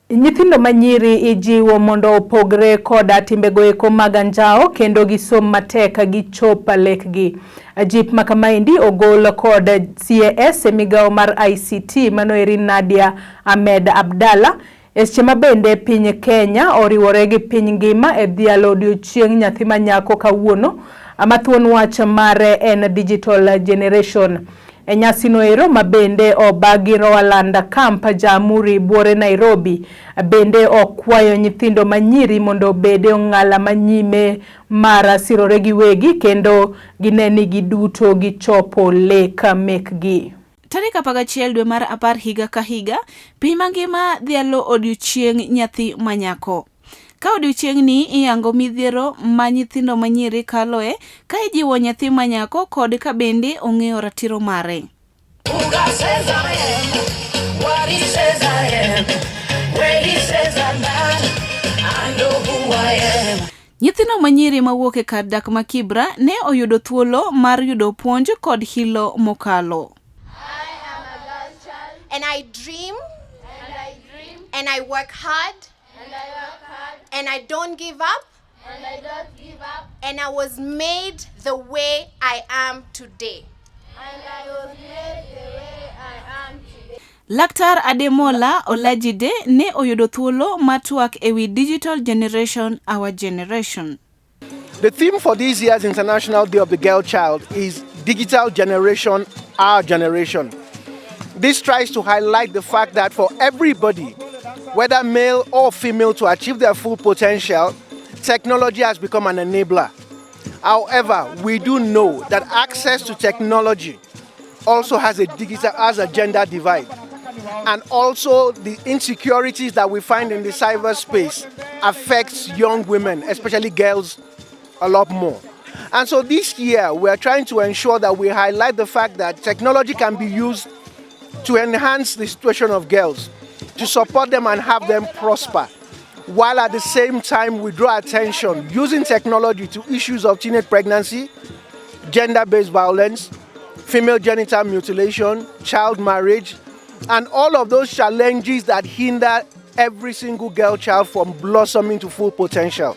Nyithindo manyiri ijiwo mondo opogre koda timbego eko mag anjao kendo gisom matek gichop lekgi. Jip makamaendi ogol kod CAS migao mar ICT manoeri Nadia Ahmed Abdalla seche mabende piny Kenya oriwore gi piny ngima e dhialo odiochieng' nyathi manyako kawuono amathuon wach mare en digital generation. Nyasi noero mabende obagi Roalanda Camp Jamhuri Buore Nairobi bende okwayo nyithindo manyiri mondo bede ong'ala manyime mara sirore giwegi kendo gineni giduto gichopo lek mekgi. Tarik 11 dwe mar 10 higa ka higa, piny mangima dhialo odiochieng' nyathi manyako. Ka odiochieng'ni iyango midhiero ma nyithindo manyiri kaloe ka ijiwo nyathi manyako kod ka bende ong'eyo ratiro mare. Nyithindo manyiri mawuok e kar dak ma Kibra ne oyudo thuolo mar yudo puonj kod hilo mokalo. And I dream, and I work hard, and I don't give up, and I was made the way I am today. Laktar Ademola Olajide ne oyudo thuolo matwak ewi digital generation, our generation. The theme for this year's International Day of the Girl Child is Digital Generation, Our Generation. This tries to highlight the fact that for everybody, whether male or female, to achieve their full potential, technology has become an enabler. However, we do know that access to technology also has a gender divide. And also the insecurities that we find in the cyberspace affects young women, especially girls, a lot more. And so this year, we're trying to ensure that we highlight the fact that technology can be used to enhance the situation of girls, to support them and have them prosper, while at the same time we draw attention using technology to issues of teenage pregnancy, gender-based violence, female genital mutilation, child marriage, and all of those challenges that hinder every single girl child from blossoming to full potential.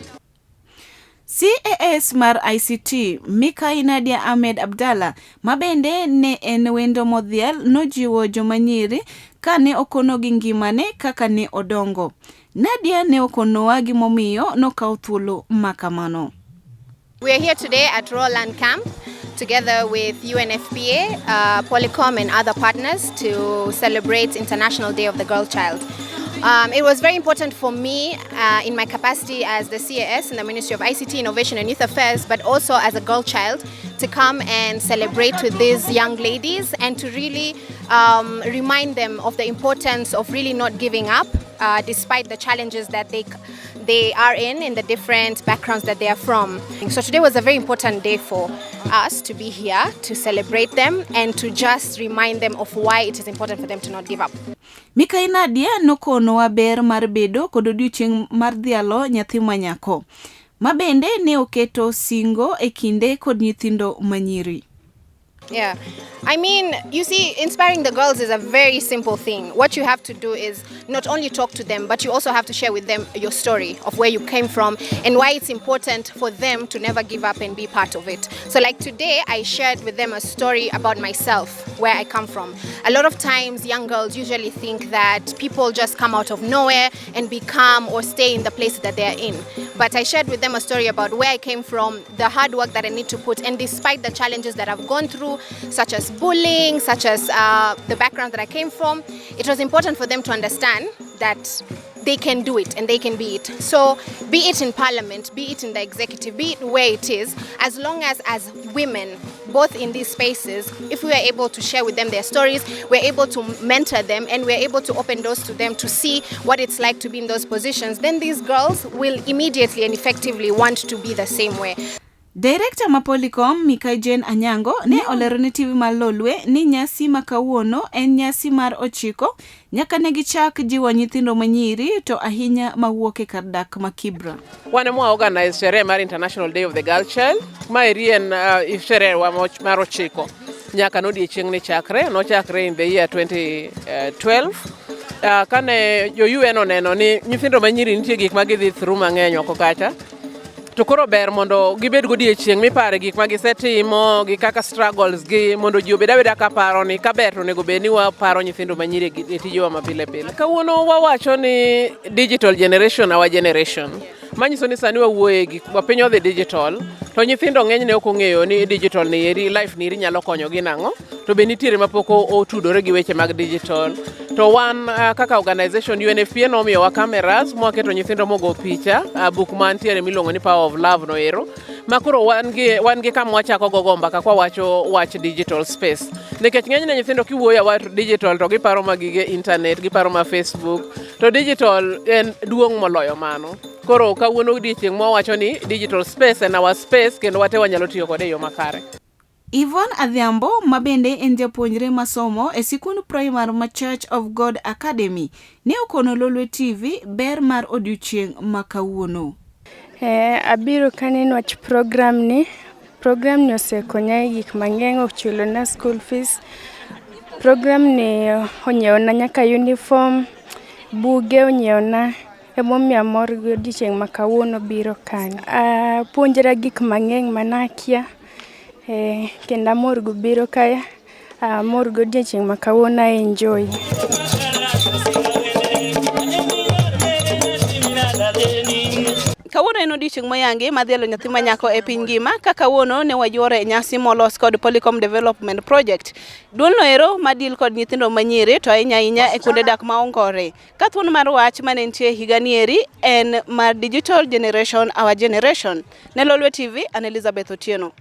CAS mar ICT Mikai Nadia Ahmed Abdalla mabende ne en wendo modhial nojiwo jomanyiri ka ne okono gi ngimane kaka ne odongo. Nadia ne okonowa gimomiyo nokawo thuolo makamano. We are here today at Roland Camp together with UNFPA, Polycom and other partners to celebrate International Day of the Girl Child. It was very important for me in my capacity as the CAS in the Ministry of ICT, Innovation and Youth Affairs, but also as a girl child, to come and celebrate with these young ladies and to really remind them of the importance of really not giving up despite the challenges that they are in the different backgrounds that they are from. So today was a very important day for us to be here to celebrate them and to just remind them of why it is important for them to not give up. Mikai Nadia nokonowa ber mar bedo kod odiochieng' mar dhialo nyathi manyako. Mabende ne oketo singo e kinde kod nyithindo manyiri. Yeah, I mean, you see, inspiring the girls is a very simple thing. What you have to do is not only talk to them, but you also have to share with them your story of where you came from and why it's important for them to never give up and be part of it. So like today, I shared with them a story about myself, where I come from. A lot of times, young girls usually think that people just come out of nowhere and become or stay in the place that they are in. But I shared with them a story about where I came from, the hard work that I need to put, and despite the challenges that I've gone through, such as bullying, such as the background that I came from, it was important for them to understand that they can do it and they can be it. So be it in parliament, be it in the executive, be it where it is, as long as women, both in these spaces, if we are able to share with them their stories, we're able to mentor them and we're able to open doors to them to see what it's like to be in those positions, then these girls will immediately and effectively want to be the same way. Director ma Polycom Mikai Jane Anyango ne olero ne TV mar Lolwe ni nyasi makawuono en nyasi mar 9 nyaka ne gichak jiwo nyithindo manyiri to ahinya mawuok e kar dak ma Kibra. Wane mwa organize sherehe mar International Day of the Girl Child. Ma irien sherehe wa mar 9. nyaka nodiochieng' ni chakre, nochakre in the year 2012. Kane jo UN oneno ni nyithindo manyiri nitie gik ma gidhi through mang'eny oko kacha, to koro ber mondo gibed godiochieng' mipare gik ma gisetimo gi kaka struggles gi, mondo ji obed abeda ka paro ni ka ber to onego bed ni waparo nyithindo manyiri e tijewa mapile pile. Kawuono wawacho ni digital generation our generation. Manyiso ni sani wawuoye gik piny odhi digital, to nyithindo ng'enyne ok ong'eyo ni digital ni eri life ni eri nyalo konyogi nang'o, to be nitiere mapok otudore gi weche mag digital. To wan kaka organization UNFPA nomiyowa cameras mwaketo nyithindo mogo picha, buk mantiere miluongo ni Power of Love no ero, makoro wan gi kama wachako gogo mbaka kwa wacho wach digital space. Nikech ng'enyne nyithindo kiwuoyo wach digital to giparo magige internet, giparo ma Facebook, to digital en duong' moloyo mano. Koro kawuono odiochieng' mwawacho ni digital space en our space, kendo wate wanyalo tiyo kode e yo makare. Yvonne Adhiambo, ma bende en japuonjre masomo e sikund primar ma Church of God Academy, ne okono Lolwe TV ber mar odiochieng' ma kawuono. Abiro kaneno wach program ni osekonya e gik mang'eny, ochulo na school fees. Program ni onyiewo na nyaka uniform, buge onyiewo na, emomiyo amor gi odiochieng' ma kawuono biro kanyo. Puonjra gik mang'eny manakia, kendo amor go biro kaya, amor go odiochieng' ma kawuono enjoy. Kawuono en odiochieng' moyangi madhielo nyathi manyako e piny ngima, ka kawuono ne wayuore nyasi molos kod Polycom Development Project. Duolno ero madil kod nyithindo manyiri to ahinya e kuonde dak maongore. Ka thuon mar wach mane nitie higa ni eri en mar Digital Generation Our Generation. Ne Lolwe TV, an Elizabeth Otieno.